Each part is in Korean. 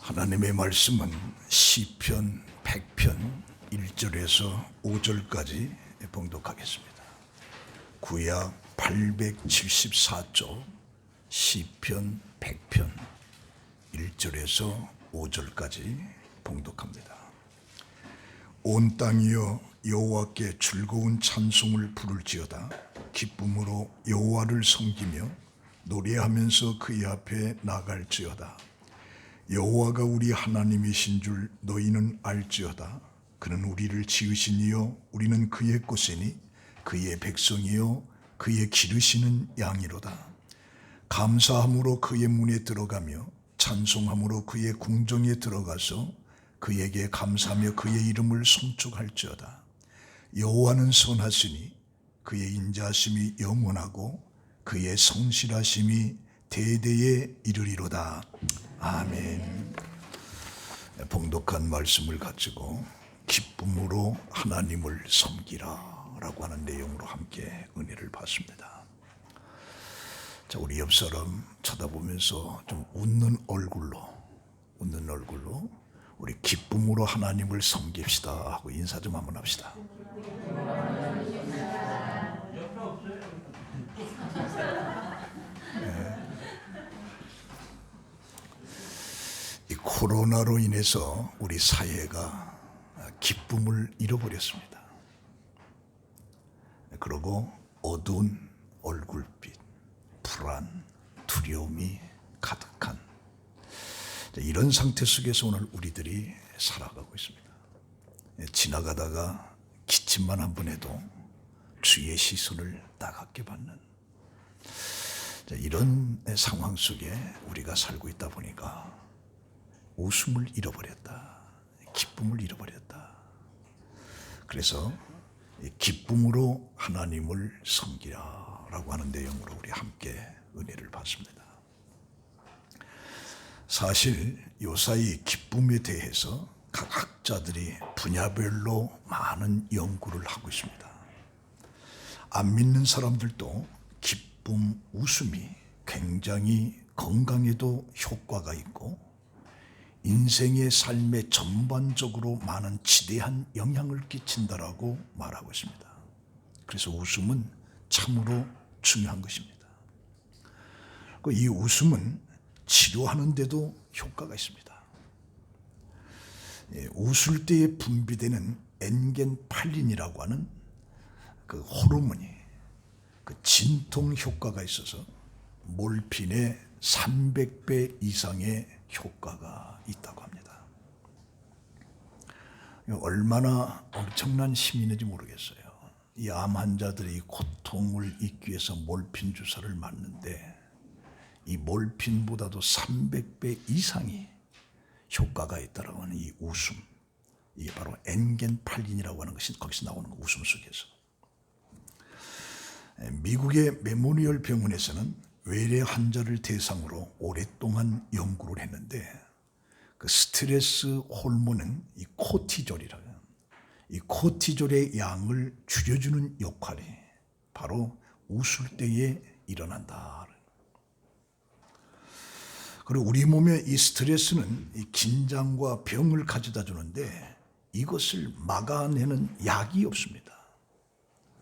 하나님의 말씀은 시편 100편 1절에서 5절까지 봉독하겠습니다. 구약 874쪽 시편 100편 1절에서 5절까지 봉독합니다. 온 땅이여 여호와께 즐거운 찬송을 부를지어다. 기쁨으로 여호와를 섬기며 노래하면서 그의 앞에 나갈지어다. 여호와가 우리 하나님이신 줄 너희는 알지어다. 그는 우리를 지으신 이요 우리는 그의 것이니 그의 백성이요 그의 기르시는 양이로다. 감사함으로 그의 문에 들어가며 찬송함으로 그의 궁정에 들어가서 그에게 감사하며 그의 이름을 송축할지어다. 여호와는 선하시니 그의 인자하심이 영원하고 그의 성실하심이 대대에 이르리로다. 아멘. 봉독한 말씀을 가지고 기쁨으로 하나님을 섬기라 라고 하는 내용으로 함께 은혜를 받습니다. 자, 우리 옆 사람 쳐다보면서 좀 웃는 얼굴로 우리 기쁨으로 하나님을 섬깁시다 하고 인사 좀 한번 합시다. 이 코로나로 인해서 우리 사회가 기쁨을 잃어버렸습니다. 그리고 어두운 얼굴빛, 불안, 두려움이 가득한 이런 상태 속에서 오늘 우리들이 살아가고 있습니다. 지나가다가 기침만 한 번 해도 주의 시선을 따갑게 받는 이런 상황 속에 우리가 살고 있다 보니까 웃음을 잃어버렸다. 기쁨을 잃어버렸다. 그래서 기쁨으로 하나님을 섬기라라고 하는 내용으로 우리 함께 은혜를 받습니다. 사실 요사이 기쁨에 대해서 각 학자들이 분야별로 많은 연구를 하고 있습니다. 안 믿는 사람들도 기쁨, 웃음이 굉장히 건강에도 효과가 있고 인생의 삶에 전반적으로 많은 지대한 영향을 끼친다라고 말하고 있습니다. 그래서 웃음은 참으로 중요한 것입니다. 이 웃음은 치료하는 데도 효과가 있습니다. 웃을 때에 분비되는 엔겐팔린이라고 하는 그 호르몬이 그 진통 효과가 있어서 몰핀의 300배 이상의 효과가 있다고 합니다. 얼마나 엄청난 힘이 있는지 모르겠어요. 이 암 환자들이 고통을 잊기 위해서 몰핀 주사를 맞는데 이 몰핀보다도 300배 이상이 효과가 있다라고 하는 이 웃음, 이게 바로 엔겐팔린이라고 하는 것이 거기서 나오는 거, 웃음 속에서. 미국의 메모리얼 병원에서는 외래 환자를 대상으로 오랫동안 연구를 했는데 그 스트레스 호르몬은 이 코티졸이라고 해요. 이 코티졸의 양을 줄여주는 역할이 바로 웃을 때에 일어난다. 그리고 우리 몸의 이 스트레스는 이 긴장과 병을 가져다 주는데 이것을 막아내는 약이 없습니다.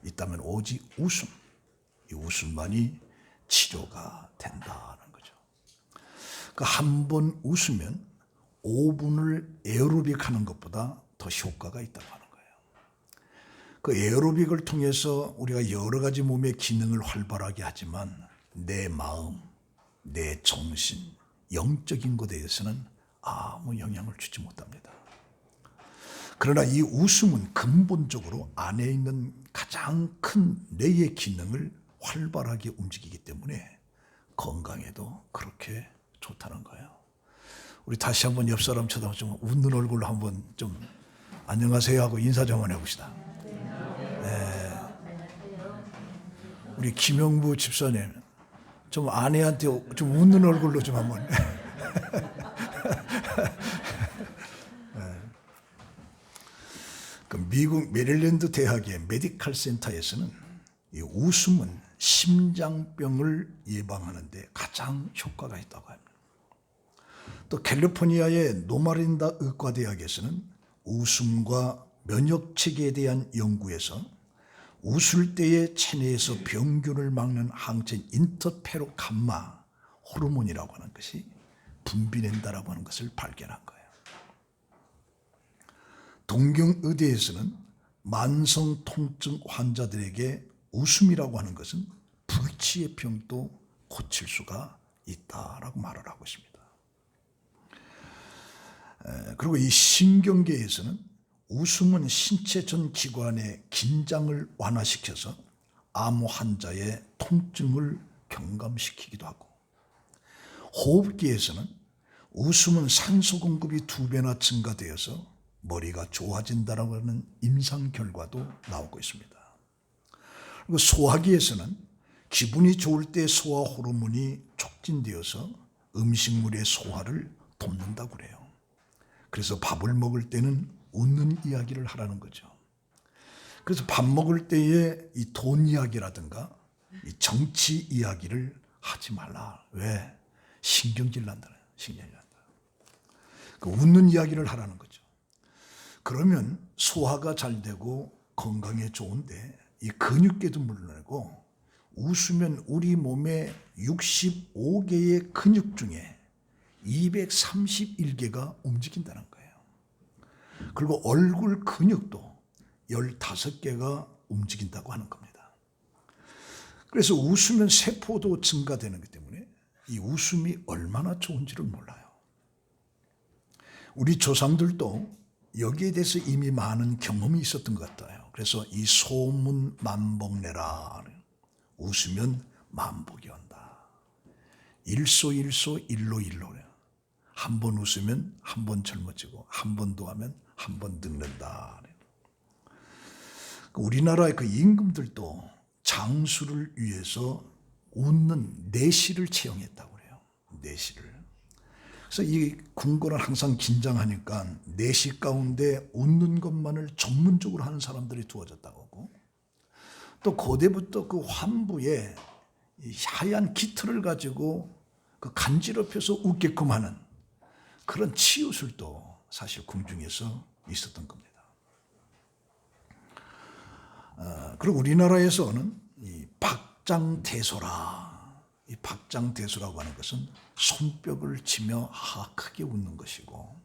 있다면 오직 웃음, 이 웃음만이 치료가 된다는 거죠. 한 번 웃으면 5분을 에어로빅 하는 것보다 더 효과가 있다고 하는 거예요. 그 에어로빅을 통해서 우리가 여러 가지 몸의 기능을 활발하게 하지만 내 마음, 내 정신, 영적인 것에 대해서는 아무 영향을 주지 못합니다. 그러나 이 웃음은 근본적으로 안에 있는 가장 큰 뇌의 기능을 활발하게 움직이기 때문에 건강에도 그렇게 좋다는 거예요. 우리 다시 한번 옆 사람 쳐다보고 좀 웃는 얼굴로 한번 좀 안녕하세요 하고 인사 좀 한번 해봅시다. 네. 우리 김영부 집사님 좀 아내한테 좀 웃는 얼굴로 좀 한번. 그 미국 메릴랜드 대학의 메디컬 센터에서는 이 웃음은 심장병을 예방하는 데 가장 효과가 있다고 합니다. 또 캘리포니아의 노마린다 의과대학에서는 웃음과 면역체계에 대한 연구에서 웃을 때의 체내에서 병균을 막는 항체인 인터페로 감마 호르몬이라고 하는 것이 분비된다라고 하는 것을 발견한 거예요. 동경의대에서는 만성 통증 환자들에게 웃음이라고 하는 것은 불치의 병도 고칠 수가 있다라고 말을 하고 있습니다. 그리고 이 신경계에서는 웃음은 신체 전 기관의 긴장을 완화시켜서 암 환자의 통증을 경감시키기도 하고, 호흡기에서는 웃음은 산소 공급이 2배나 증가되어서 머리가 좋아진다라고 하는 임상 결과도 나오고 있습니다. 그리고 소화기에서는 기분이 좋을 때 소화 호르몬이 촉진되어서 음식물의 소화를 돕는다고 그래요. 그래서 밥을 먹을 때는 웃는 이야기를 하라는 거죠. 그래서 밥 먹을 때에 이 돈 이야기라든가 이 정치 이야기를 하지 말라. 왜? 신경질 난다. 신경질 난다. 그 웃는 이야기를 하라는 거죠. 그러면 소화가 잘 되고 건강에 좋은데 이 근육계도 물론이고, 웃으면 우리 몸에 65개의 근육 중에 231개가 움직인다는 거예요. 그리고 얼굴 근육도 15개가 움직인다고 하는 겁니다. 그래서 웃으면 세포도 증가되는 것 때문에 이 웃음이 얼마나 좋은지를 몰라요. 우리 조상들도 여기에 대해서 이미 많은 경험이 있었던 것 같아요. 그래서 이 소문 만복내라. 웃으면 만복이 온다. 일소일소 일로일로. 한 번 웃으면 한 번 젊어지고 한 번 더 하면 한 번 늙는다. 우리나라의 그 임금들도 장수를 위해서 웃는 내시를 채용했다고 그래요. 내시를. 그래서 이 궁궐은 항상 긴장하니까 내시 가운데 웃는 것만을 전문적으로 하는 사람들이 두어졌다고 하고, 또 고대부터 그 환부에 하얀 깃털을 가지고 그 간지럽혀서 웃게끔 하는 그런 치유술도 사실 궁중에서 있었던 겁니다. 그리고 우리나라에서는 이 박장대소라, 이 박장대소라고 하는 것은 손뼉을 치며 크게 웃는 것이고,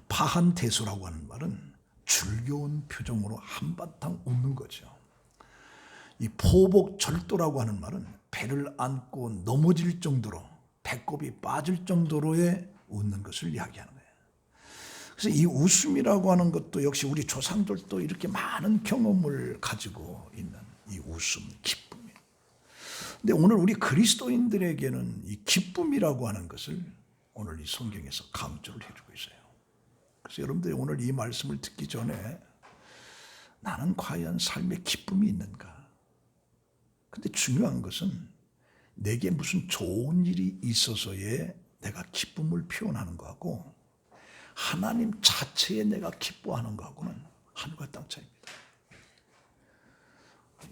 파한대소라고 하는 말은 즐거운 표정으로 한바탕 웃는 거죠. 이 포복절도라고 하는 말은 배를 안고 넘어질 정도로, 배꼽이 빠질 정도로의 웃는 것을 이야기하는 거예요. 그래서 이 웃음이라고 하는 것도 역시 우리 조상들도 이렇게 많은 경험을 가지고 있는 이 웃음, 기쁨이에요. 근데 오늘 우리 그리스도인들에게는 이 기쁨이라고 하는 것을 오늘 이 성경에서 강조를 해주고 있어요. 그래서 여러분들이 오늘 이 말씀을 듣기 전에 나는 과연 삶에 기쁨이 있는가? 근데 중요한 것은 내게 무슨 좋은 일이 있어서의 내가 기쁨을 표현하는 거하고 하나님 자체에 내가 기뻐하는 거하고는 하늘과 땅 차이입니다.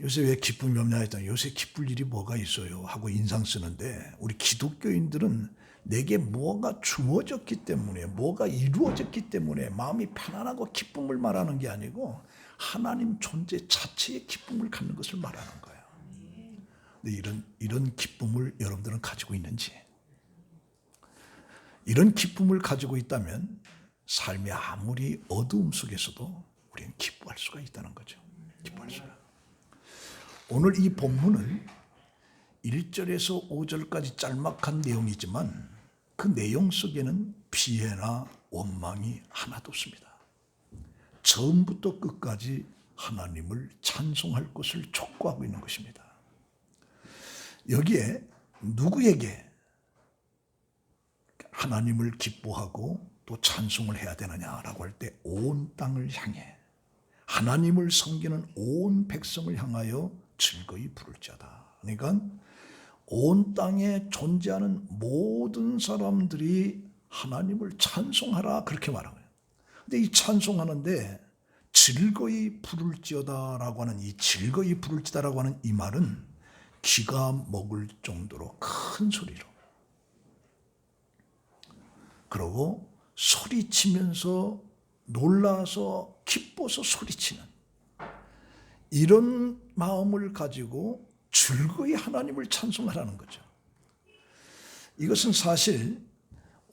요새 왜 기쁨이 없냐 했더니 요새 기쁠 일이 뭐가 있어요 하고 인상 쓰는데, 우리 기독교인들은 내게 뭐가 주어졌기 때문에, 뭐가 이루어졌기 때문에 마음이 편안하고 기쁨을 말하는 게 아니고 하나님 존재 자체의 기쁨을 갖는 것을 말하는 거예요. 근데 이런 기쁨을 여러분들은 가지고 있는지, 이런 기쁨을 가지고 있다면 삶이 아무리 어두움 속에서도 우리는 기뻐할 수가 있다는 거죠. 기뻐할 수가. 오늘 이 본문은 1절에서 5절까지 짤막한 내용이지만 그 내용 속에는 비애나 원망이 하나도 없습니다. 처음부터 끝까지 하나님을 찬송할 것을 촉구하고 있는 것입니다. 여기에 누구에게 하나님을 기뻐하고 또 찬송을 해야 되느냐라고 할 때 온 땅을 향해, 하나님을 섬기는 온 백성을 향하여 즐거이 부를지어다. 그러니까 온 땅에 존재하는 모든 사람들이 하나님을 찬송하라, 그렇게 말하는 거예요. 근데 이 찬송하는데 즐거이 부를지어다라고 하는 이 즐거이 부를지다라고 하는 이 말은 귀가 먹을 정도로 큰 소리로, 그러고 소리치면서 놀라서 기뻐서 소리치는 이런 마음을 가지고 즐거이 하나님을 찬송하라는 거죠. 이것은 사실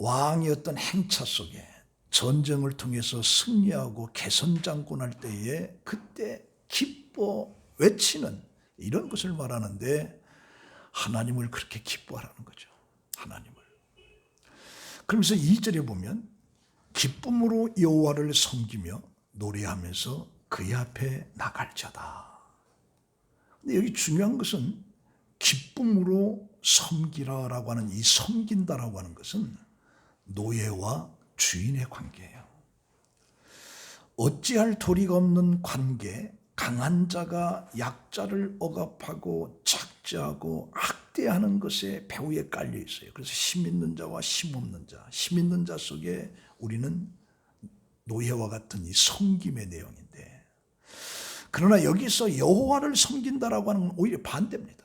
왕이었던 행차 속에 전쟁을 통해서 승리하고 개선장군할 때에 그때 기뻐 외치는 이런 것을 말하는데 하나님을 그렇게 기뻐하라는 거죠. 하나님을. 그러면서 2절에 보면 기쁨으로 여호와를 섬기며 노래하면서 그의 앞에 나갈자다. 근데 여기 중요한 것은 기쁨으로 섬기라라고 하는 이 섬긴다라고 하는 것은 노예와 주인의 관계예요. 어찌할 도리가 없는 관계, 강한 자가 약자를 억압하고 착취하고 학대하는 것에 배후에 깔려 있어요. 그래서 힘 있는 자와 힘 없는 자, 힘 있는 자 속에 우리는 노예와 같은 이 섬김의 내용인데, 그러나 여기서 여호와를 섬긴다라고 하는 건 오히려 반대입니다.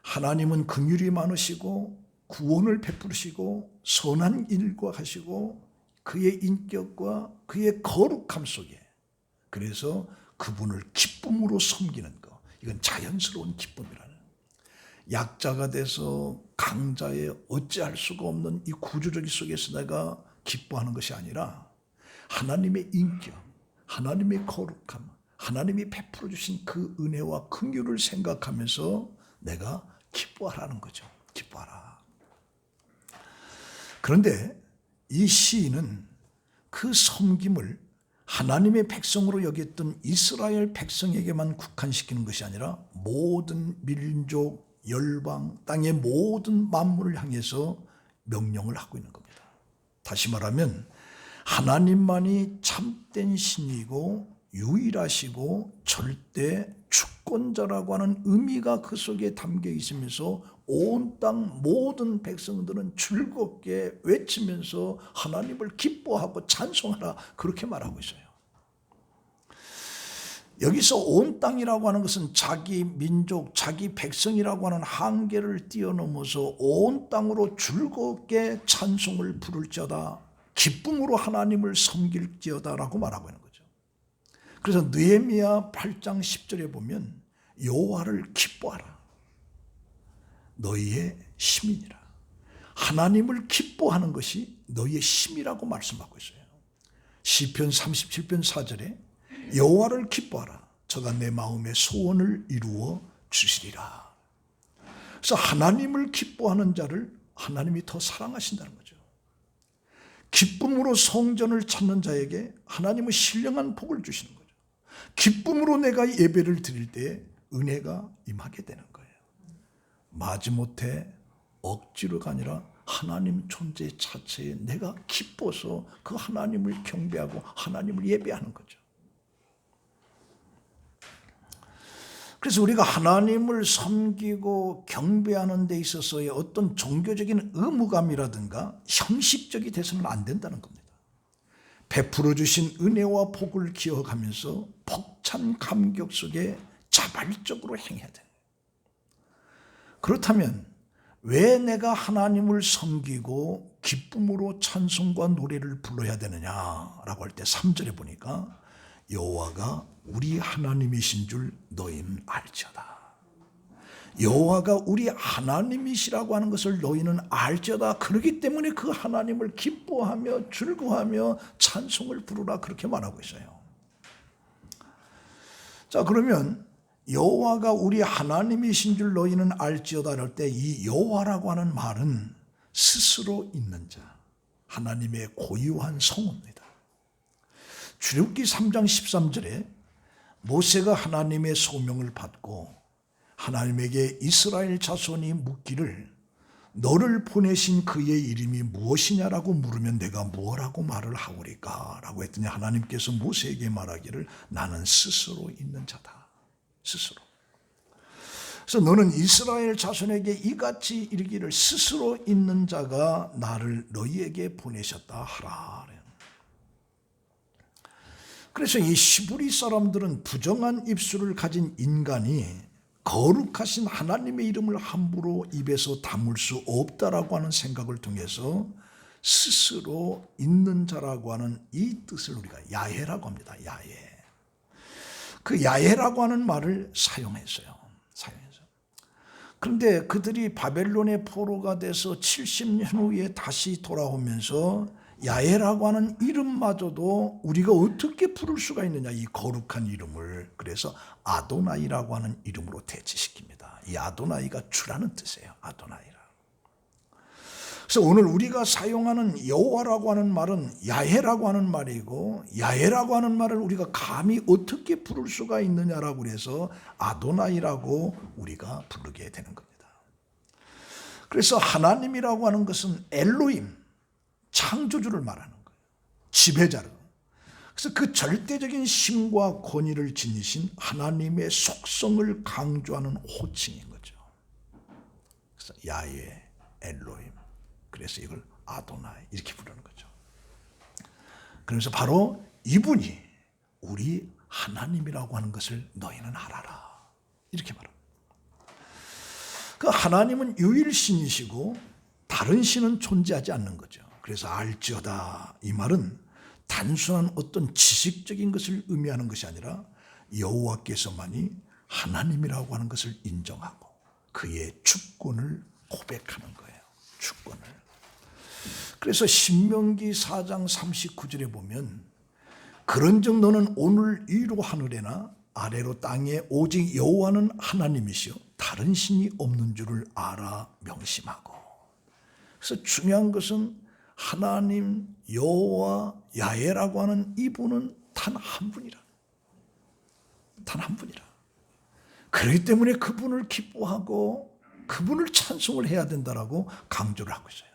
하나님은 긍휼이 많으시고 구원을 베푸시고 선한 일과 하시고 그의 인격과 그의 거룩함 속에, 그래서 그분을 기쁨으로 섬기는 것, 이건 자연스러운 기쁨이라는, 약자가 돼서 강자의 어찌할 수가 없는 이 구조적 속에서 내가 기뻐하는 것이 아니라 하나님의 인격, 하나님의 거룩함, 하나님이 베풀어 주신 그 은혜와 긍휼을 생각하면서 내가 기뻐하라는 거죠. 기뻐하라. 그런데 이 시인은 그 섬김을 하나님의 백성으로 여겼던 이스라엘 백성에게만 국한시키는 것이 아니라 모든 민족, 열방, 땅의 모든 만물을 향해서 명령을 하고 있는 겁니다. 다시 말하면 하나님만이 참된 신이고 유일하시고 절대 주권자라고 하는 의미가 그 속에 담겨 있으면서 온 땅 모든 백성들은 즐겁게 외치면서 하나님을 기뻐하고 찬송하라, 그렇게 말하고 있어요. 여기서 온 땅이라고 하는 것은 자기 민족, 자기 백성이라고 하는 한계를 뛰어넘어서 온 땅으로 즐겁게 찬송을 부를지어다, 기쁨으로 하나님을 섬길지어다라고 말하고 있는 거죠. 그래서 느헤미야 8장 10절에 보면 여호와를 기뻐하라, 너희의 힘이니라. 하나님을 기뻐하는 것이 너희의 힘이라고 말씀하고 있어요. 시편 37편 4절에 여호와를 기뻐하라, 저가 내 마음의 소원을 이루어 주시리라. 그래서 하나님을 기뻐하는 자를 하나님이 더 사랑하신다는 거죠. 기쁨으로 성전을 찾는 자에게 하나님은 신령한 복을 주시는 거죠. 기쁨으로 내가 예배를 드릴 때 은혜가 임하게 되는 거예요. 마지못해 억지로가 아니라 하나님 존재 자체에 내가 기뻐서 그 하나님을 경배하고 하나님을 예배하는 거죠. 그래서 우리가 하나님을 섬기고 경배하는 데 있어서의 어떤 종교적인 의무감이라든가 형식적이 돼서는 안 된다는 겁니다. 베풀어 주신 은혜와 복을 기억하면서 벅찬 감격 속에 자발적으로 행해야 돼요. 그렇다면 왜 내가 하나님을 섬기고 기쁨으로 찬송과 노래를 불러야 되느냐라고 할 때 3절에 보니까 여호와가 우리 하나님이신 줄 너희는 알지어다. 여호와가 우리 하나님이시라고 하는 것을 너희는 알지어다. 그렇기 때문에 그 하나님을 기뻐하며 즐거워하며 찬송을 부르라, 그렇게 말하고 있어요. 자, 그러면 여호와가 우리 하나님이신 줄 너희는 알지어다 할 때 이 여호와라고 하는 말은 스스로 있는 자, 하나님의 고유한 성호입니다. 출애굽기 3장 13절에 모세가 하나님의 소명을 받고 하나님에게 이스라엘 자손이 묻기를 너를 보내신 그의 이름이 무엇이냐라고 물으면 내가 무엇라고 말을 하오리까 라고 했더니 하나님께서 모세에게 말하기를 나는 스스로 있는 자다. 스스로. 그래서 너는 이스라엘 자손에게 이같이 이르기를 스스로 있는 자가 나를 너희에게 보내셨다 하라. 그래서 이 시브리 사람들은 부정한 입술을 가진 인간이 거룩하신 하나님의 이름을 함부로 입에서 담을 수 없다라고 하는 생각을 통해서 스스로 있는 자라고 하는 이 뜻을 우리가 야훼라고 합니다. 야훼. 그 야훼라고 하는 말을 사용했어요. 그런데 그들이 바벨론의 포로가 돼서 70년 후에 다시 돌아오면서 야훼라고 하는 이름마저도 우리가 어떻게 부를 수가 있느냐, 이 거룩한 이름을. 그래서 아도나이라고 하는 이름으로 대체시킵니다. 이 아도나이가 주라는 뜻이에요. 아도나이라. 그래서 오늘 우리가 사용하는 여호와라고 하는 말은 야훼라고 하는 말이고, 야훼라고 하는 말을 우리가 감히 어떻게 부를 수가 있느냐라고 해서 아도나이라고 우리가 부르게 되는 겁니다. 그래서 하나님이라고 하는 것은 엘로힘, 창조주를 말하는 거예요. 지배자를. 그래서 그 절대적인 힘과 권위를 지니신 하나님의 속성을 강조하는 호칭인 거죠. 그래서 야훼, 엘로힘. 그래서 이걸 아도나이 이렇게 부르는 거죠. 그래서 바로 이분이 우리 하나님이라고 하는 것을 너희는 알아라, 이렇게 말합니다. 그 하나님은 유일신이시고 다른 신은 존재하지 않는 거죠. 그래서 알지어다, 이 말은 단순한 어떤 지식적인 것을 의미하는 것이 아니라 여호와께서만이 하나님이라고 하는 것을 인정하고 그의 주권을 고백하는 거예요. 주권을. 그래서 신명기 4장 39절에 보면 그런즉 너는 오늘 위로 하늘에나 아래로 땅에 오직 여호와는 하나님이시요 다른 신이 없는 줄을 알아 명심하고. 그래서 중요한 것은 하나님 여호와 야훼라고 하는 이분은 단 한 분이라. 단 한 분이라. 그렇기 때문에 그분을 기뻐하고 그분을 찬송을 해야 된다라고 강조를 하고 있어요.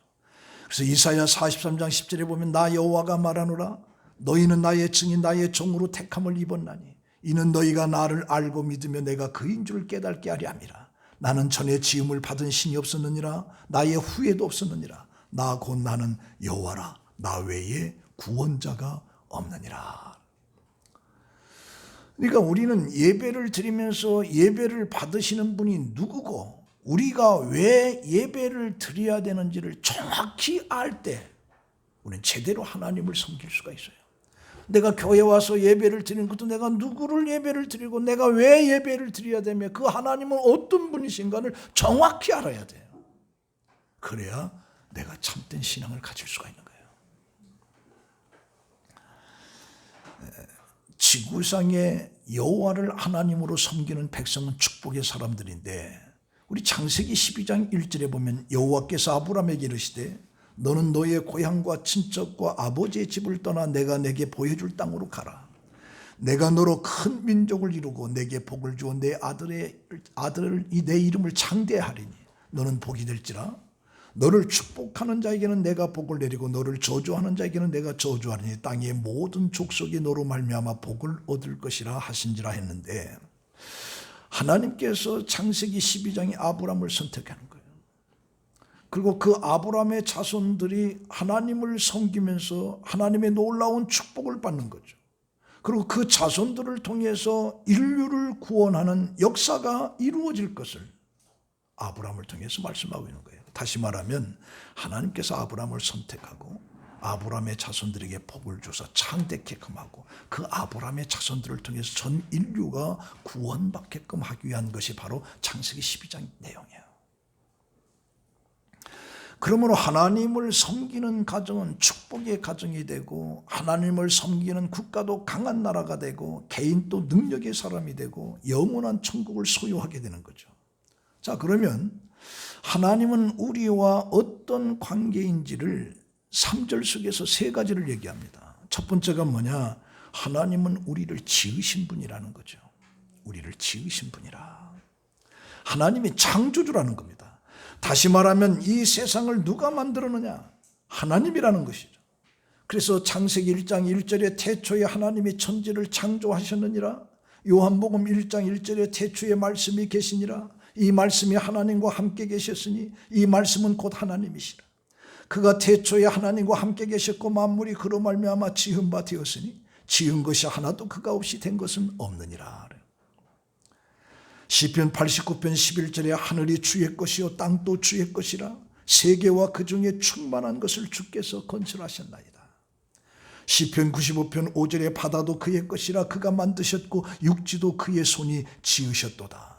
그래서 이사야 43장 10절에 보면 나 여호와가 말하노라 너희는 나의 증인 나의 종으로 택함을 입었나니 이는 너희가 나를 알고 믿으며 내가 그인 줄 깨닫게 하려 함이라. 나는 전에 지음을 받은 신이 없었느니라 나의 후에도 없었느니라. 나 곧 나는 여호와라 나 외에 구원자가 없느니라. 그러니까 우리는 예배를 드리면서 예배를 받으시는 분이 누구고 우리가 왜 예배를 드려야 되는지를 정확히 알 때 우리는 제대로 하나님을 섬길 수가 있어요. 내가 교회 와서 예배를 드리는 것도 내가 누구를 예배를 드리고 내가 왜 예배를 드려야 되며 그 하나님은 어떤 분이신가를 정확히 알아야 돼요. 그래야 내가 참된 신앙을 가질 수가 있는 거예요. 지구상의 여호와를 하나님으로 섬기는 백성은 축복의 사람들인데 우리 창세기 12장 1절에 보면 여호와께서 아브라함에게 이르시되 너는 너의 고향과 친척과 아버지의 집을 떠나 내가 내게 보여줄 땅으로 가라. 내가 너로 큰 민족을 이루고 내게 복을 주어 내 아들을 내 이름을 창대하리니 너는 복이 될지라. 너를 축복하는 자에게는 내가 복을 내리고 너를 저주하는 자에게는 내가 저주하리니 땅의 모든 족속이 너로 말미암아 복을 얻을 것이라 하신지라 했는데 하나님께서 창세기 12장에 아브라함을 선택하는 거예요. 그리고 그 아브라함의 자손들이 하나님을 섬기면서 하나님의 놀라운 축복을 받는 거죠. 그리고 그 자손들을 통해서 인류를 구원하는 역사가 이루어질 것을 아브라함을 통해서 말씀하고 있는 거예요. 다시 말하면 하나님께서 아브라함을 선택하고 아브라함의 자손들에게 복을 줘서 창대케끔 하고 그 아브라함의 자손들을 통해서 전 인류가 구원받게끔 하기 위한 것이 바로 창세기 12장 내용이에요. 그러므로 하나님을 섬기는 가정은 축복의 가정이 되고 하나님을 섬기는 국가도 강한 나라가 되고 개인도 능력의 사람이 되고 영원한 천국을 소유하게 되는 거죠. 자, 그러면 하나님은 우리와 어떤 관계인지를 3절 속에서 세 가지를 얘기합니다. 첫 번째가 뭐냐? 하나님은 우리를 지으신 분이라는 거죠. 우리를 지으신 분이라. 하나님이 창조주라는 겁니다. 다시 말하면 이 세상을 누가 만들었느냐? 하나님이라는 것이죠. 그래서 창세기 1장 1절에 태초에 하나님이 천지를 창조하셨느니라. 요한복음 1장 1절에 태초에 말씀이 계시니라. 이 말씀이 하나님과 함께 계셨으니 이 말씀은 곧 하나님이시라. 그가 태초에 하나님과 함께 계셨고 만물이 그로 말미암아 지은 바 되었으니 지은 것이 하나도 그가 없이 된 것은 없느니라. 시편 89편 11절에 하늘이 주의 것이요 땅도 주의 것이라. 세계와 그 중에 충만한 것을 주께서 건설하셨나이다. 시편 95편 5절에 바다도 그의 것이라 그가 만드셨고 육지도 그의 손이 지으셨도다.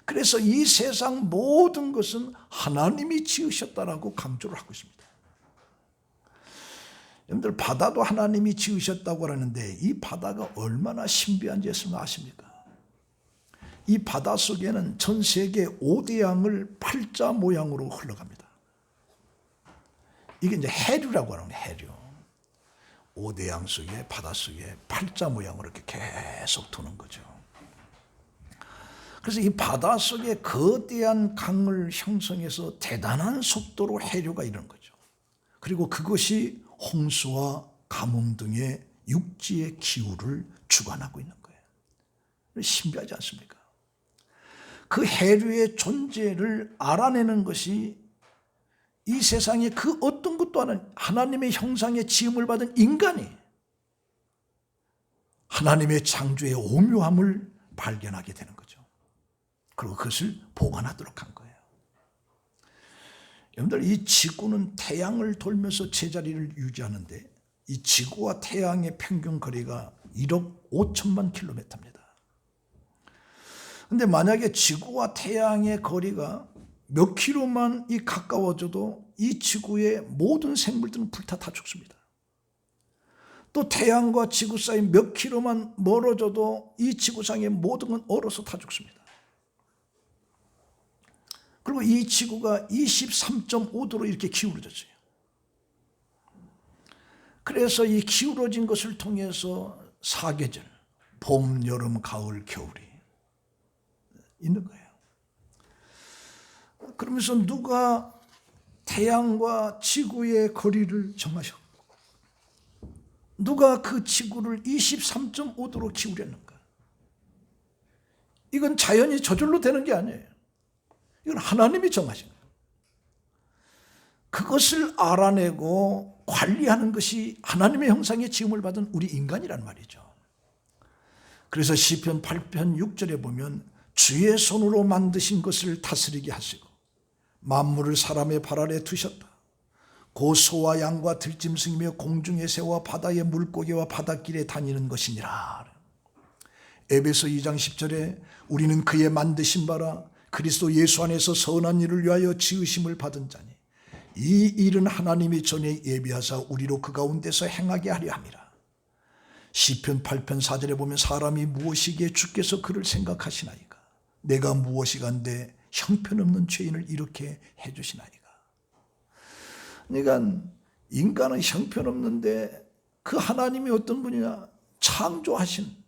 그래서 이 세상 모든 것은 하나님이 지으셨다라고 강조를 하고 있습니다. 여러분들 바다도 하나님이 지으셨다고 하는데 이 바다가 얼마나 신비한지 여러분 아십니까? 이 바다 속에는 전 세계 5대 양을 팔자 모양으로 흘러갑니다. 이게 이제 해류라고 하는 거예요. 해류. 5대 양 속에 바다 속에 팔자 모양으로 이렇게 계속 도는 거죠. 그래서 이 바다 속에 거대한 강을 형성해서 대단한 속도로 해류가 이르는 거죠. 그리고 그것이 홍수와 가뭄 등의 육지의 기후를 주관하고 있는 거예요. 신비하지 않습니까? 그 해류의 존재를 알아내는 것이 이 세상에 그 어떤 것도 아닌 하나님의 형상의 지음을 받은 인간이 하나님의 창조의 오묘함을 발견하게 되는 거죠. 그리고 그것을 보관하도록 한 거예요. 여러분들 이 지구는 태양을 돌면서 제자리를 유지하는데 이 지구와 태양의 평균 거리가 1억 5천만 킬로미터입니다. 그런데 만약에 지구와 태양의 거리가 몇 킬로만 가까워져도 이 지구의 모든 생물들은 불타 다 죽습니다. 또 태양과 지구 사이 몇 킬로만 멀어져도 이 지구상의 모든 건 얼어서 다 죽습니다. 그리고 이 지구가 23.5도로 이렇게 기울어졌어요. 그래서 이 기울어진 것을 통해서 사계절, 봄, 여름, 가을, 겨울이 있는 거예요. 그러면서 누가 태양과 지구의 거리를 정하셨고 누가 그 지구를 23.5도로 기울였는가? 이건 자연이 저절로 되는 게 아니에요. 이건 하나님이 정하신 거예요. 그것을 알아내고 관리하는 것이 하나님의 형상의 지음을 받은 우리 인간이란 말이죠. 그래서 시편 8편 6절에 보면 주의 손으로 만드신 것을 다스리게 하시고 만물을 사람의 발 아래 두셨다. 고 소와 양과 들짐승이며 공중의 새와 바다의 물고기와 바닷길에 다니는 것이니라. 에베소 2장 10절에 우리는 그의 만드신 바라 그리스도 예수 안에서 선한 일을 위하여 지으심을 받은 자니 이 일은 하나님이 전에 예비하사 우리로 그 가운데서 행하게 하려 함이라. 시편 8편 4절에 보면 사람이 무엇이기에 주께서 그를 생각하시나이까 내가 무엇이간데 형편없는 죄인을 이렇게 해주시나이까. 그러니까 인간은 형편없는데 그 하나님이 어떤 분이냐, 창조하신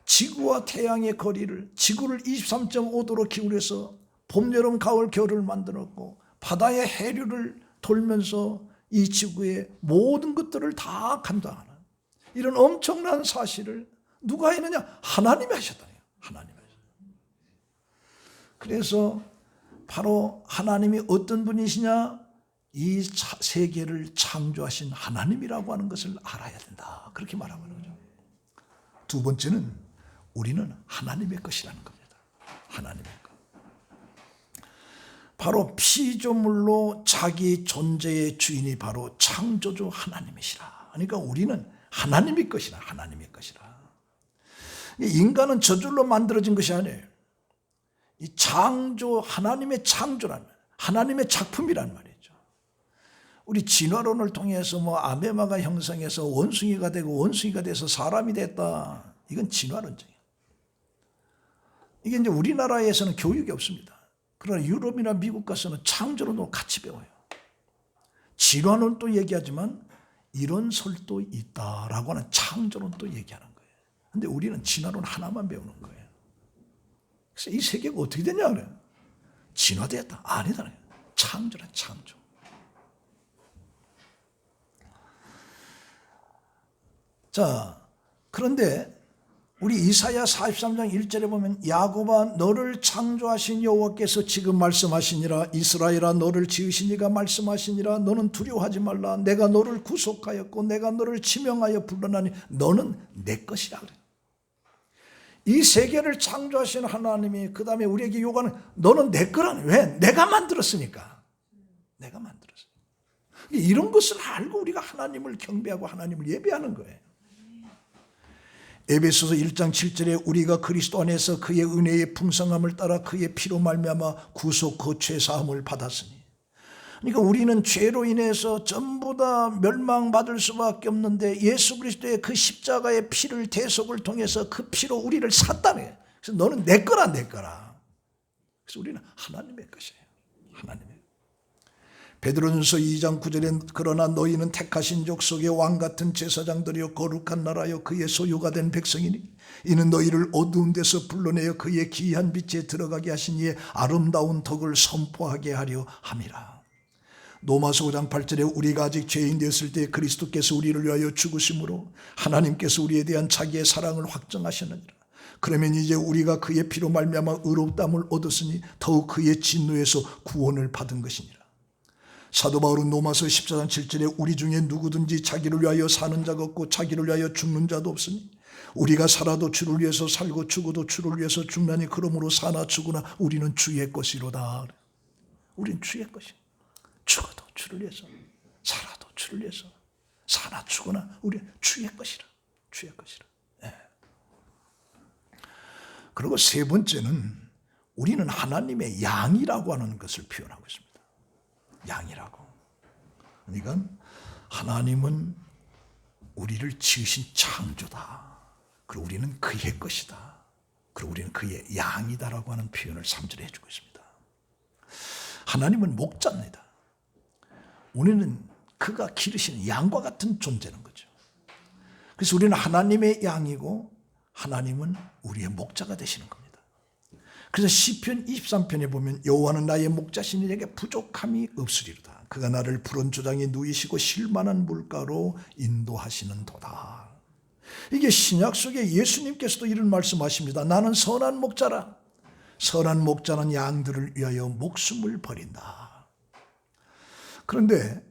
지구와 태양의 거리를 지구를 23.5도로 기울여서 봄, 여름, 가을, 겨울을 만들었고 바다의 해류를 돌면서 이 지구의 모든 것들을 다 감당하는 이런 엄청난 사실을 누가 했느냐? 하나님이 하셨다는 거예요. 하나님이 하셨다. 그래서 바로 하나님이 어떤 분이시냐? 이 세계를 창조하신 하나님이라고 하는 것을 알아야 된다. 그렇게 말하고 있는 거죠. 두 번째는 우리는 하나님의 것이라는 겁니다. 하나님의 것. 바로 피조물로 자기 존재의 주인이 바로 창조주 하나님이시라. 그러니까 우리는 하나님의 것이라. 하나님의 것이라. 인간은 저절로 만들어진 것이 아니에요. 이 창조, 하나님의 창조란, 하나님의 작품이란 말이죠. 우리 진화론을 통해서 아메바가 형성해서 원숭이가 되고 원숭이가 돼서 사람이 됐다. 이건 진화론적이에요. 이게 이제 우리나라에서는 교육이 없습니다. 그러나 유럽이나 미국 가서는 창조론도 같이 배워요. 진화론도 얘기하지만 이런 설도 있다라고 하는 창조론도 얘기하는 거예요. 그런데 우리는 진화론 하나만 배우는 거예요. 그래서 이 세계가 어떻게 되냐 그래요. 진화되었다. 아니다. 창조란 창조. 자, 그런데 우리 이사야 43장 1절에 보면 야곱아 너를 창조하신 여호와께서 지금 말씀하시니라. 이스라엘아 너를 지으신 이가 말씀하시니라. 너는 두려워하지 말라. 내가 너를 구속하였고 내가 너를 지명하여 불러나니 너는 내 것이라 그래. 이 세계를 창조하신 하나님이 그 다음에 우리에게 요구하는 너는 내 거라니. 왜? 내가 만들었으니까. 내가 만들었어요. 이런 것을 알고 우리가 하나님을 경배하고 하나님을 예배하는 거예요. 에베소서 1장 7절에 우리가 그리스도 안에서 그의 은혜의 풍성함을 따라 그의 피로 말미암아 구속 그 죄 사함을 받았으니. 그러니까 우리는 죄로 인해서 전부 다 멸망받을 수밖에 없는데 예수 그리스도의 그 십자가의 피를 대속을 통해서 그 피로 우리를 샀다네. 그래서 너는 내 거라 내 거라. 그래서 우리는 하나님의 것이에요. 하나님의. 베드로전서 2장 9절에 그러나 너희는 택하신 족속의 왕같은 제사장들이여 거룩한 나라여 그의 소유가 된 백성이니 이는 너희를 어두운 데서 불러내어 그의 기이한 빛에 들어가게 하신 이의 아름다운 덕을 선포하게 하려 함이라. 로마서 5장 8절에 우리가 아직 죄인 되었을 때 그리스도께서 우리를 위하여 죽으심으로 하나님께서 우리에 대한 자기의 사랑을 확정하셨느니라. 그러면 이제 우리가 그의 피로 말미암아 의롭다함을 얻었으니 더욱 그의 진노에서 구원을 받은 것이니라. 사도 바울은 로마서 14장 7절에 우리 중에 누구든지 자기를 위하여 사는 자가 없고 자기를 위하여 죽는 자도 없으니 우리가 살아도 주를 위해서 살고 죽어도 주를 위해서 죽나니 그러므로 사나 죽으나 우리는 주의 것이로다. 우리는 주의 것이. 죽어도 주를 위해서 살아도 주를 위해서 사나 죽으나 우리는 주의 것이라. 주의 것이라. 네. 그리고 세 번째는 우리는 하나님의 양이라고 하는 것을 표현하고 있습니다. 양이라고. 그러니까 하나님은 우리를 지으신 창조다. 그리고 우리는 그의 것이다. 그리고 우리는 그의 양이다라고 하는 표현을 3절에 해주고 있습니다. 하나님은 목자입니다. 우리는 그가 기르시는 양과 같은 존재는 거죠. 그래서 우리는 하나님의 양이고 하나님은 우리의 목자가 되시는 겁니다. 그래서 시편 23편에 보면 여호와는 나의 목자시니 내게 부족함이 없으리로다. 그가 나를 푸른 조장에 누이시고 쉴만한 물가로 인도하시는 도다. 이게 신약 속에 예수님께서도 이런 말씀하십니다. 나는 선한 목자라. 선한 목자는 양들을 위하여 목숨을 버린다. 그런데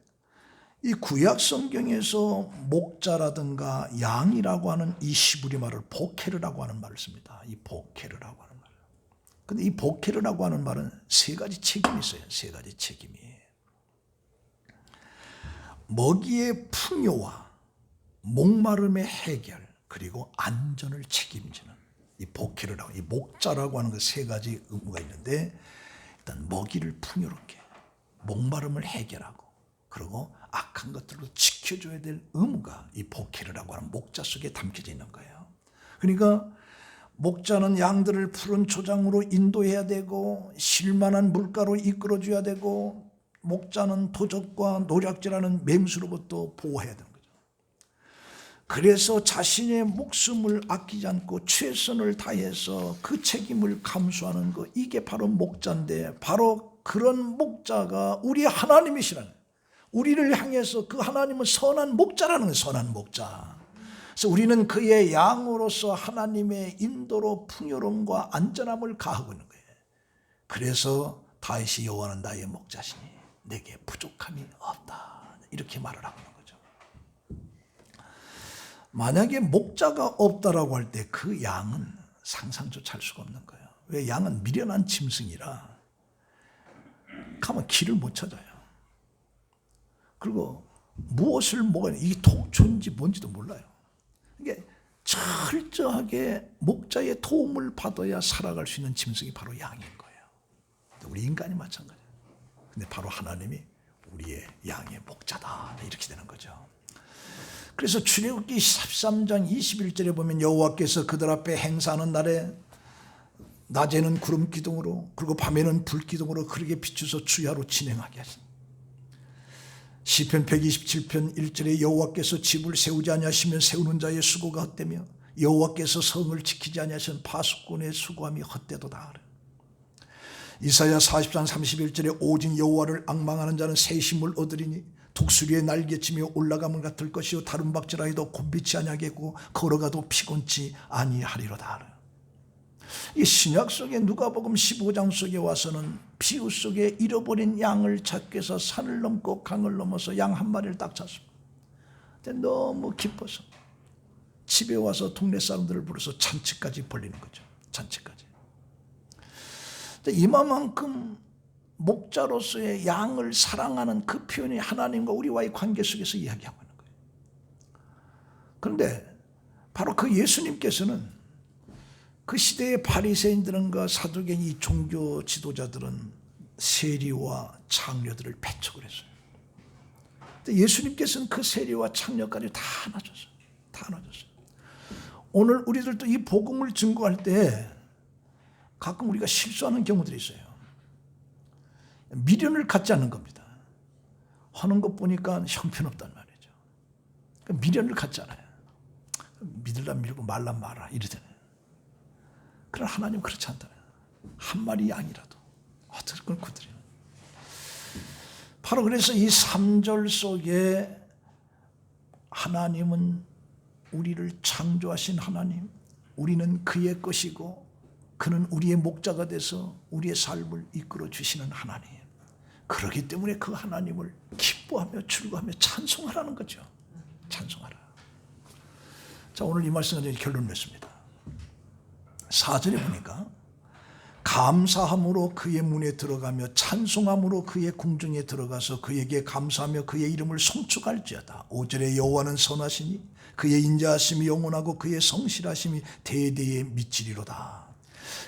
이 구약 성경에서 목자라든가 양이라고 하는 이 시브리 말을 보케르라고 하는 말을 씁니다. 이 보케르라고 하는 말. 근데 이 보케르라고 하는 말은 세 가지 책임이 있어요. 세 가지 책임이. 먹이의 풍요와 목마름의 해결 그리고 안전을 책임지는 이 보케르라고 이 목자라고 하는 그 세 가지 의무가 있는데 일단 먹이를 풍요롭게 목마름을 해결하고 그리고 악한 것들로 지켜줘야 될 의무가 이 보케르라고 하는 목자 속에 담겨져 있는 거예요. 그러니까 목자는 양들을 푸른 초장으로 인도해야 되고 쉴만한 물가로 이끌어줘야 되고 목자는 도적과 노략질하는 맹수로부터 보호해야 되는 거죠. 그래서 자신의 목숨을 아끼지 않고 최선을 다해서 그 책임을 감수하는 것 이게 바로 목자인데 바로 그런 목자가 우리 하나님이시라는 거예요. 우리를 향해서 그 하나님은 선한 목자라는 거예요. 선한 목자. 그래서 우리는 그의 양으로서 하나님의 인도로 풍요로움과 안전함을 가하고 있는 거예요. 그래서 다윗이 여호와는 나의 목자시니 내게 부족함이 없다. 이렇게 말을 하고 있는 거죠. 만약에 목자가 없다라고 할 때 그 양은 상상조차 할 수가 없는 거예요. 왜? 양은 미련한 짐승이라 가면 길을 못 찾아요. 그리고 무엇을 먹어야 이게 독초인지 뭔지도 몰라요. 이게 철저하게 목자의 도움을 받아야 살아갈 수 있는 짐승이 바로 양인 거예요. 우리 인간이 마찬가지예요. 근데 바로 하나님이 우리의 양의 목자다. 이렇게 되는 거죠. 그래서 출애굽기 13장 21절에 보면 여호와께서 그들 앞에 행사하는 날에 낮에는 구름 기둥으로 그리고 밤에는 불 기둥으로 그렇게 비추서 주야로 진행하게 하신다. 시편 127편 1절에 여호와께서 집을 세우지 아니하시면 세우는 자의 수고가 헛되며 여호와께서 성을 지키지 아니하시면 파수꾼의 수고함이 헛되도다. 이사야 40장 31절에 오직 여호와를 앙망하는 자는 새 힘을 얻으리니 독수리의 날개치며 올라가면 같을 것이요 다른 박질하여도 곤비치 아니하겠고 걸어가도 피곤치 아니하리로다. 이 신약 속에 누가복음 15장 속에 와서는 비유 속에 잃어버린 양을 찾기 위해서 산을 넘고 강을 넘어서 양 한 마리를 딱 찾습니다. 근데 너무 기뻐서 집에 와서 동네 사람들을 불러서 잔치까지 벌리는 거죠. 잔치까지. 이만큼 목자로서의 양을 사랑하는 그 표현이 하나님과 우리와의 관계 속에서 이야기하고 있는 거예요. 그런데 바로 그 예수님께서는 그 시대의 바리새인들과 사두개인 종교 지도자들은 세리와 창녀들을 배척을 했어요. 근데 예수님께서는 그 세리와 창녀까지 다 안아줬어요. 다 안아줬어요. 오늘 우리들도 이 복음을 증거할 때 가끔 우리가 실수하는 경우들이 있어요. 미련을 갖지 않는 겁니다. 하는 것 보니까 형편없단 말이죠. 미련을 갖지 않아요. 믿으려면 믿고 말란 말아 이러잖아요. 그러나 하나님은 그렇지 않잖아요. 한 마리 양이라도 어떻게 그걸 구드려요. 바로 그래서 이 3절 속에 하나님은 우리를 창조하신 하나님, 우리는 그의 것이고 그는 우리의 목자가 돼서 우리의 삶을 이끌어 주시는 하나님. 그렇기 때문에 그 하나님을 기뻐하며 즐거워하며 찬송하라는 거죠. 찬송하라. 자, 오늘 이 말씀은 이제 결론 맺습니다. 4절에 보니까 감사함으로 그의 문에 들어가며 찬송함으로 그의 궁정에 들어가서 그에게 감사하며 그의 이름을 송축할지어다. 5절에 여호와는 선하시니 그의 인자하심이 영원하고 그의 성실하심이 대대에 미치리로다.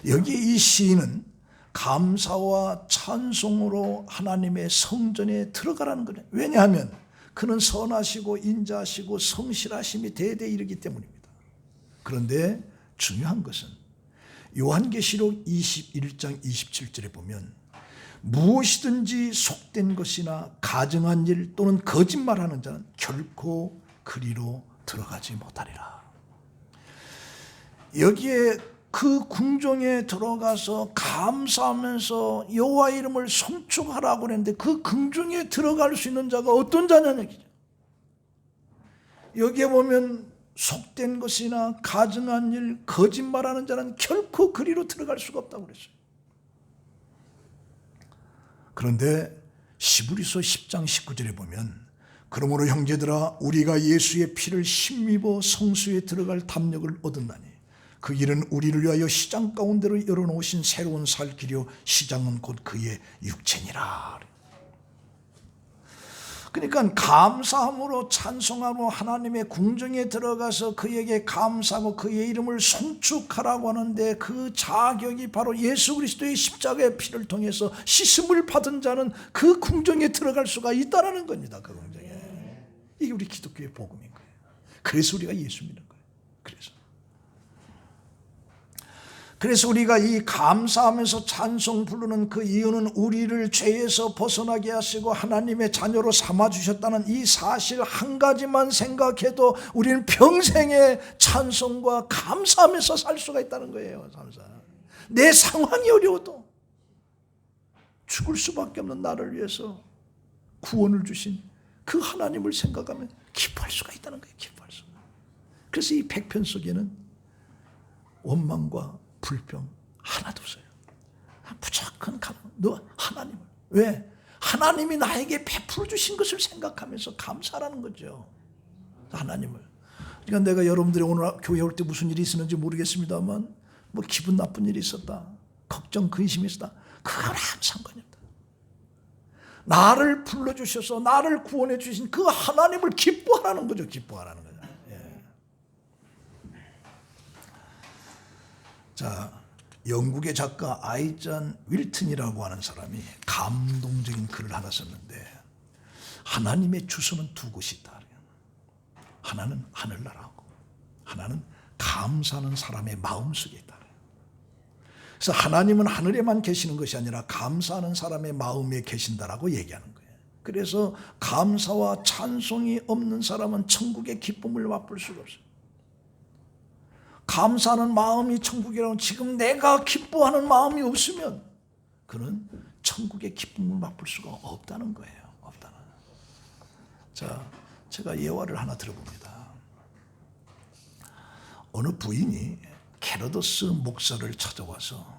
여기 이 시인은 감사와 찬송으로 하나님의 성전에 들어가라는 거예요. 왜냐하면 그는 선하시고 인자하시고 성실하심이 대대에 이르기 때문입니다. 그런데 중요한 것은 요한계시록 21장 27절에 보면 무엇이든지 속된 것이나 가증한 일 또는 거짓말하는 자는 결코 그리로 들어가지 못하리라. 여기에 그 궁정에 들어가서 감사하면서 여호와 이름을 송축하라고 그랬는데 그 궁정에 들어갈 수 있는 자가 어떤 자냐는 얘기죠. 여기에 보면 속된 것이나 가증한 일, 거짓말하는 자는 결코 그리로 들어갈 수가 없다고 그랬어요. 그런데 시브리서 10장 19절에 보면 그러므로 형제들아 우리가 예수의 피를 힘입어 성수에 들어갈 담력을 얻었나니 그 길은 우리를 위하여 시장 가운데로 열어놓으신 새로운 살 길이요 시장은 곧 그의 육체니라. 그러니까 감사함으로 찬송함으로 하나님의 궁정에 들어가서 그에게 감사하고 그의 이름을 송축하라고 하는데 그 자격이 바로 예수 그리스도의 십자가의 피를 통해서 씻음을 받은 자는 그 궁정에 들어갈 수가 있다는 겁니다. 그 궁정에. 이게 우리 기독교의 복음인 거예요. 그래서 우리가 예수 믿는 거예요. 그래서 우리가 이 감사하면서 찬송 부르는 그 이유는 우리를 죄에서 벗어나게 하시고 하나님의 자녀로 삼아주셨다는 이 사실 한 가지만 생각해도 우리는 평생의 찬송과 감사하면서 살 수가 있다는 거예요. 내 상황이 어려워도 죽을 수밖에 없는 나를 위해서 구원을 주신 그 하나님을 생각하면 기뻐할 수가 있다는 거예요. 기뻐할 수가. 그래서 이 100편 속에는 원망과 불평 하나도 없어요. 무조건 너 하나님을. 왜? 하나님이 나에게 베풀어 주신 것을 생각하면서 감사하라는 거죠. 하나님을. 그러니까 내가 여러분들이 오늘 교회 올 때 무슨 일이 있었는지 모르겠습니다만 뭐 기분 나쁜 일이 있었다. 걱정, 근심이 있었다. 그거랑 아무 상관이 없다. 나를 불러주셔서 나를 구원해 주신 그 하나님을 기뻐하라는 거죠. 기뻐하라는 거죠. 자, 영국의 작가 아이잔 윌튼이라고 하는 사람이 감동적인 글을 하나 썼는데 하나님의 주소는 두 곳이 있다. 하나는 하늘나라고 하나는 감사하는 사람의 마음속에 있다. 그래서 하나님은 하늘에만 계시는 것이 아니라 감사하는 사람의 마음에 계신다라고 얘기하는 거예요. 그래서 감사와 찬송이 없는 사람은 천국의 기쁨을 맛볼 수가 없어요. 감사하는 마음이 천국이라고 지금 내가 기뻐하는 마음이 없으면 그는 천국의 기쁨을 맛볼 수가 없다는 거예요. 없다는. 자, 제가 예화를 하나 들어봅니다. 어느 부인이 캐러더스 목사를 찾아와서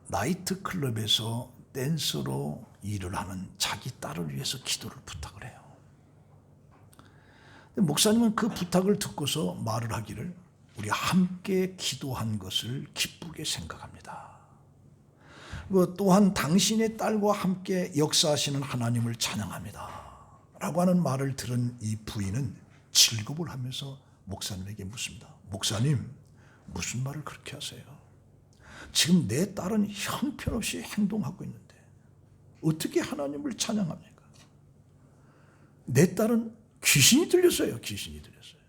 나이트 클럽에서 댄서로 일을 하는 자기 딸을 위해서 기도를 부탁을 해요. 목사님은 그 부탁을 듣고서 말을 하기를 우리 함께 기도한 것을 기쁘게 생각합니다. 또한 당신의 딸과 함께 역사하시는 하나님을 찬양합니다 라고 하는 말을 들은 이 부인은 질겁을 하면서 목사님에게 묻습니다. 목사님, 무슨 말을 그렇게 하세요? 지금 내 딸은 형편없이 행동하고 있는데 어떻게 하나님을 찬양합니까? 내 딸은 귀신이 들렸어요. 귀신이 들렸어요.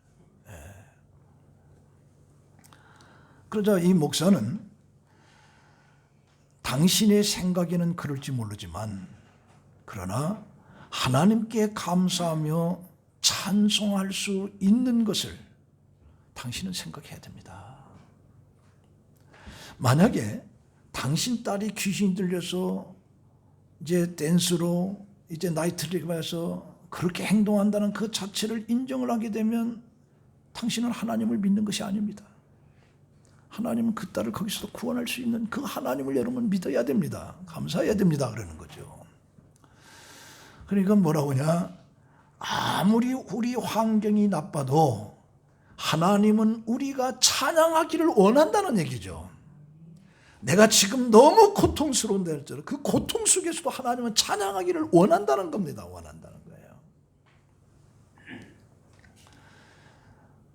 그러자 이 목사는 당신의 생각에는 그럴지 모르지만 그러나 하나님께 감사하며 찬송할 수 있는 것을 당신은 생각해야 됩니다. 만약에 당신 딸이 귀신이 들려서 이제 댄스로 이제 나이트클럽에서 그렇게 행동한다는 그 자체를 인정을 하게 되면 당신은 하나님을 믿는 것이 아닙니다. 하나님은 그 딸을 거기서 구원할 수 있는 그 하나님을 여러분 믿어야 됩니다. 감사해야 됩니다. 그러는 거죠. 그러니까 뭐라고 하냐? 아무리 우리 환경이 나빠도 하나님은 우리가 찬양하기를 원한다는 얘기죠. 내가 지금 너무 고통스러운데 할지라도 그 고통 속에서도 하나님은 찬양하기를 원한다는 겁니다. 원한다는 거예요.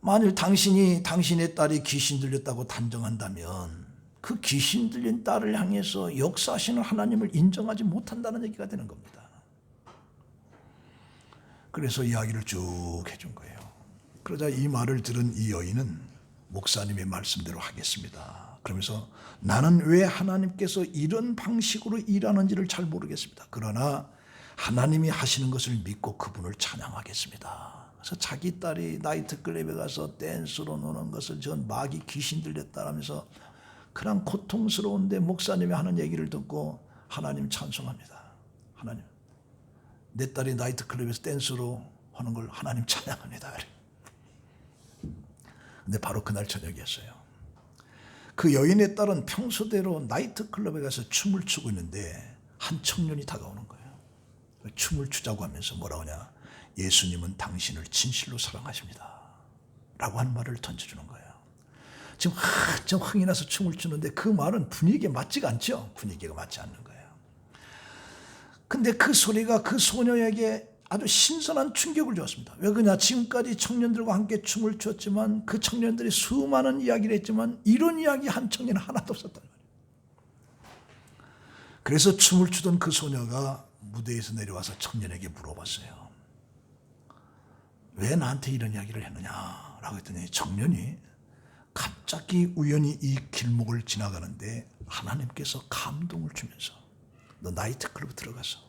만일 당신의 딸이 귀신 들렸다고 단정한다면 그 귀신 들린 딸을 향해서 역사하시는 하나님을 인정하지 못한다는 얘기가 되는 겁니다. 그래서 이야기를 쭉 해준 거예요. 그러자 이 말을 들은 이 여인은 목사님의 말씀대로 하겠습니다. 그러면서 나는 왜 하나님께서 이런 방식으로 일하는지를 잘 모르겠습니다. 그러나 하나님이 하시는 것을 믿고 그분을 찬양하겠습니다. 그래서 자기 딸이 나이트클럽에 가서 댄스로 노는 것을 전 마귀 귀신 들렸다라면서 그냥 고통스러운데 목사님이 하는 얘기를 듣고 하나님 찬송합니다. 하나님, 내 딸이 나이트클럽에서 댄스로 하는 걸 하나님 찬양합니다. 근데 바로 그날 저녁이었어요. 그 여인의 딸은 평소대로 나이트클럽에 가서 춤을 추고 있는데 한 청년이 다가오는 거예요. 춤을 추자고 하면서 뭐라고 하냐? 예수님은 당신을 진실로 사랑하십니다 라고 하는 말을 던져주는 거예요. 지금 한참 흥이 나서 춤을 추는데 그 말은 분위기에 맞지가 않죠. 분위기가 맞지 않는 거예요. 근데 그 소리가 그 소녀에게 아주 신선한 충격을 주었습니다. 왜 그러냐? 지금까지 청년들과 함께 춤을 추었지만 그 청년들이 수많은 이야기를 했지만 이런 이야기 한 청년은 하나도 없었단 말이에요. 그래서 춤을 추던 그 소녀가 무대에서 내려와서 청년에게 물어봤어요. 왜 나한테 이런 이야기를 했느냐? 라고 했더니 청년이 갑자기 우연히 이 길목을 지나가는데 하나님께서 감동을 주면서 너 나이트클럽 들어가서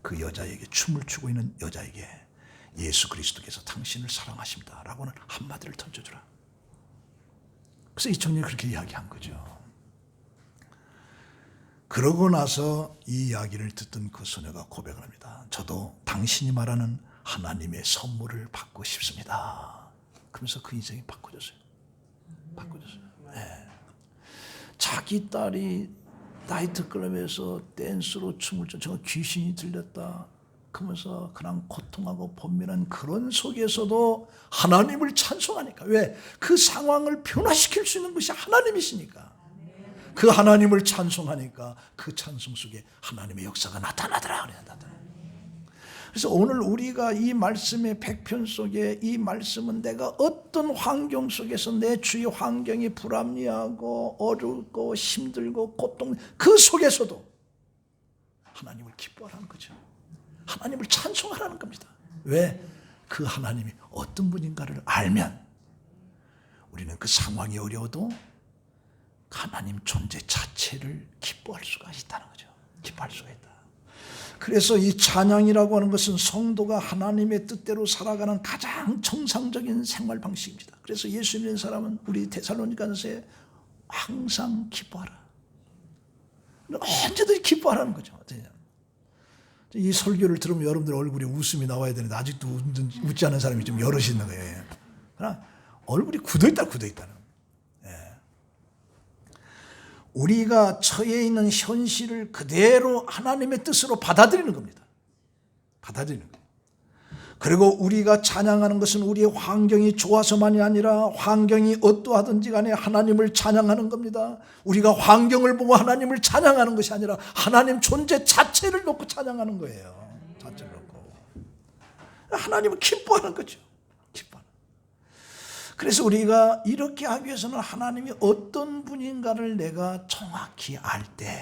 그 여자에게 춤을 추고 있는 여자에게 예수 그리스도께서 당신을 사랑하십니다 라고는 한마디를 던져주라. 그래서 이 청년이 그렇게 이야기한 거죠. 그러고 나서 이 이야기를 듣던 그 소녀가 고백을 합니다. 저도 당신이 말하는 하나님의 선물을 받고 싶습니다. 그러면서 그 인생이 바꿔졌어요. 바꿔졌어요. 네. 자기 딸이 나이트클럽에서 댄스로 춤을 춰 저 귀신이 들렸다 그러면서 그냥 고통하고 번민한 그런 속에서도 하나님을 찬송하니까. 왜? 그 상황을 변화시킬 수 있는 것이 하나님이시니까. 그 하나님을 찬송하니까 그 찬송 속에 하나님의 역사가 나타나더라. 그래서 오늘 우리가 이 말씀의 백편 속에 이 말씀은 내가 어떤 환경 속에서 내 주위 환경이 불합리하고 어렵고 힘들고 고통 그 속에서도 하나님을 기뻐하라는 거죠. 하나님을 찬송하라는 겁니다. 왜? 그 하나님이 어떤 분인가를 알면 우리는 그 상황이 어려워도 하나님 존재 자체를 기뻐할 수가 있다는 거죠. 기뻐할 수가 있다. 그래서 이 찬양이라고 하는 것은 성도가 하나님의 뜻대로 살아가는 가장 정상적인 생활 방식입니다. 그래서 예수 믿는 사람은 우리 데살로니가서에 항상 기뻐하라. 언제든지 기뻐하라는 거죠. 이 설교를 들으면 여러분들 얼굴에 웃음이 나와야 되는데 아직도 웃지 않는 사람이 좀 여럿이 있는 거예요. 그러나 얼굴이 굳어있다는. 우리가 처해 있는 현실을 그대로 하나님의 뜻으로 받아들이는 겁니다. 받아들이는 거예요. 그리고 우리가 찬양하는 것은 우리의 환경이 좋아서만이 아니라 환경이 어떠하든지 간에 하나님을 찬양하는 겁니다. 우리가 환경을 보고 하나님을 찬양하는 것이 아니라 하나님 존재 자체를 놓고 찬양하는 거예요. 자체를 놓고. 하나님을 기뻐하는 거죠. 기뻐하는. 그래서 우리가 이렇게 하기 위해서는 하나님이 어떤 분인가를 내가 정확히 알 때